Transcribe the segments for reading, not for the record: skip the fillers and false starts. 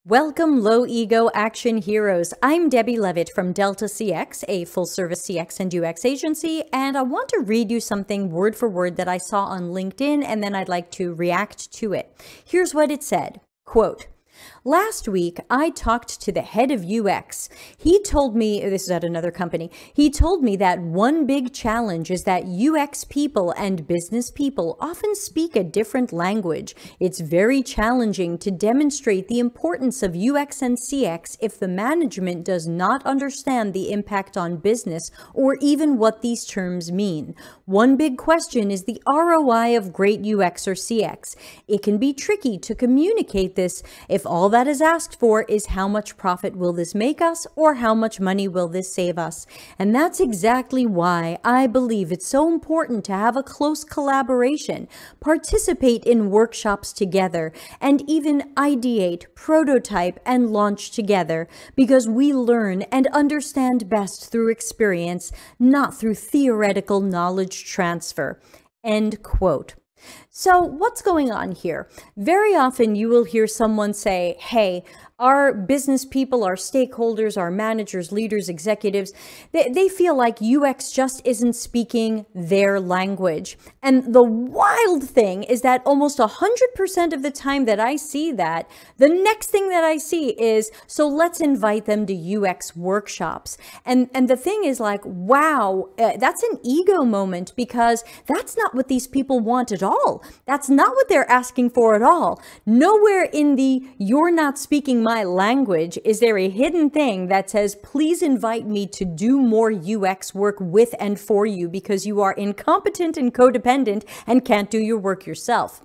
Welcome, low ego action heroes. I'm Debbie Levitt from Delta CX, a full service CX and UX agency, and I want to read you something word for word that I saw on LinkedIn, and then I'd like to react to it. Here's what it said, quote, "Last week, I talked to the head of UX. He told me," this is at another company, "he told me that one big challenge is that UX people and business people often speak a different language. It's very challenging to demonstrate the importance of UX and CX if the management does not understand the impact on business or even what these terms mean. One big question is the ROI of great UX or CX. It can be tricky to communicate this if all that is asked for is how much profit will this make us or how much money will this save us. And that's exactly why I believe it's so important to have a close collaboration, participate in workshops together, and even ideate, prototype, and launch together, because we learn and understand best through experience, not through theoretical knowledge transfer." End quote. So what's going on here? Very often you will hear someone say, hey, our business people, our stakeholders, our managers, leaders, executives, they feel like UX just isn't speaking their language. And the wild thing is that almost 100% of the time that I see that, the next thing that I see is, so let's invite them to UX workshops. And the thing is like, wow, that's an ego moment, because that's not what these people want at all. That's not what they're asking for at all. Nowhere in the "you're not speaking my language" is there a hidden thing that says, please invite me to do more UX work with and for you because you are incompetent and codependent and can't do your work yourself.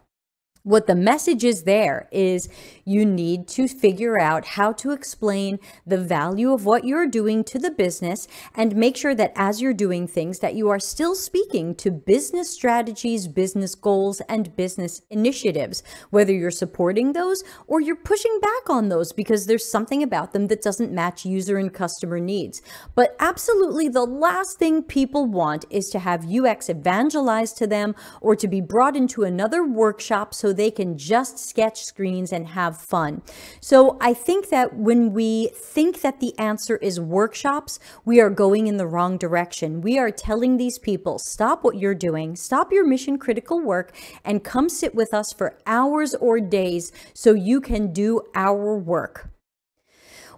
What the message is there is you need to figure out how to explain the value of what you're doing to the business and make sure that as you're doing things that you are still speaking to business strategies, business goals, and business initiatives, whether you're supporting those or you're pushing back on those because there's something about them that doesn't match user and customer needs. But absolutely the last thing people want is to have UX evangelized to them or to be brought into another workshop so they can just sketch screens and have fun. So I think that when we think that the answer is workshops, we are going in the wrong direction. We are telling these people, stop what you're doing, stop your mission critical work, and come sit with us for hours or days so you can do our work.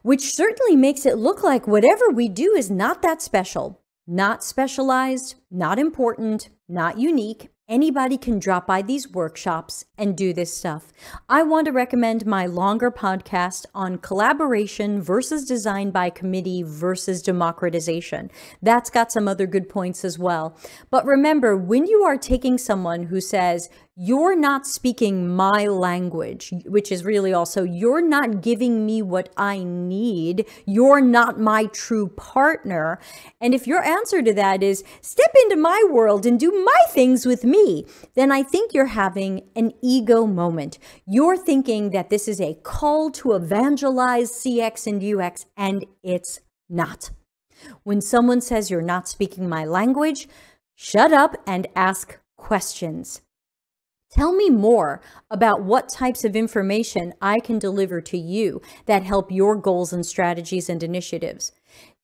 Which certainly makes it look like whatever we do is not that special, not specialized, not important, not unique. Anybody can drop by these workshops and do this stuff. I want to recommend my longer podcast on collaboration versus design by committee versus democratization. That's got some other good points as well. But remember, when you are taking someone who says, you're not speaking my language, which is really also, you're not giving me what I need, you're not my true partner. And if your answer to that is, step into my world and do my things with me, then I think you're having an ego moment. You're thinking that this is a call to evangelize CX and UX, and it's not. When someone says you're not speaking my language, shut up and ask questions. Tell me more about what types of information I can deliver to you that help your goals and strategies and initiatives.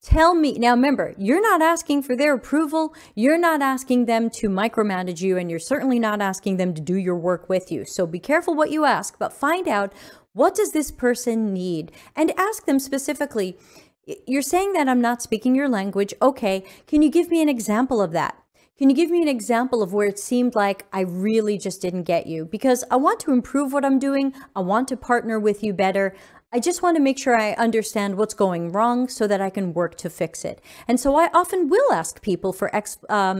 Tell me, now remember, you're not asking for their approval, you're not asking them to micromanage you, and you're certainly not asking them to do your work with you. So be careful what you ask, but find out, what does this person need? And ask them specifically, you're saying that I'm not speaking your language. Okay, can you give me an example of that? Can you give me an example of where it seemed like I really just didn't get you? Because I want to improve what I'm doing. I want to partner with you better. I just want to make sure I understand what's going wrong so that I can work to fix it. And so I often will ask people for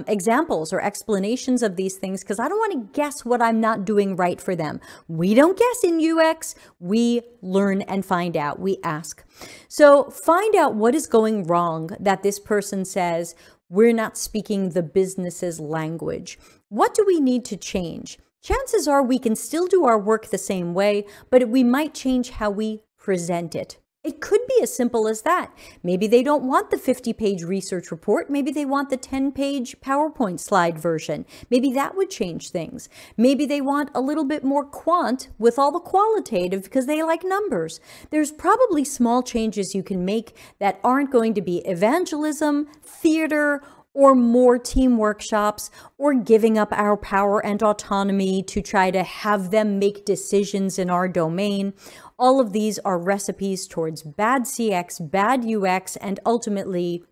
examples or explanations of these things because I don't want to guess what I'm not doing right for them. We don't guess in UX. We learn and find out. We ask. So find out what is going wrong that this person says, we're not speaking the business's language. What do we need to change? Chances are we can still do our work the same way, but we might change how we present it. It could be as simple as that. Maybe they don't want the 50-page research report. Maybe they want the 10-page PowerPoint slide version. Maybe that would change things. Maybe they want a little bit more quant with all the qualitative because they like numbers. There's probably small changes you can make that aren't going to be evangelism, theater, or more team workshops, or giving up our power and autonomy to try to have them make decisions in our domain. All of these are recipes towards bad CX, bad UX, and ultimately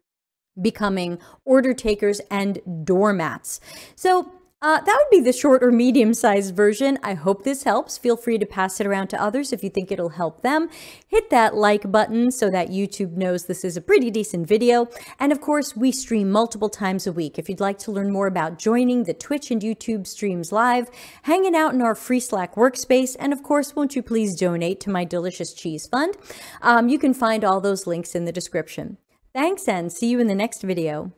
becoming order takers and doormats. So that would be the short or medium-sized version. I hope this helps. Feel free to pass it around to others if you think it'll help them. Hit that like button so that YouTube knows this is a pretty decent video. And of course, we stream multiple times a week. If you'd like to learn more about joining the Twitch and YouTube streams live, hanging out in our free Slack workspace, and of course, won't you please donate to my delicious cheese fund? You can find all those links in the description. Thanks, and see you in the next video.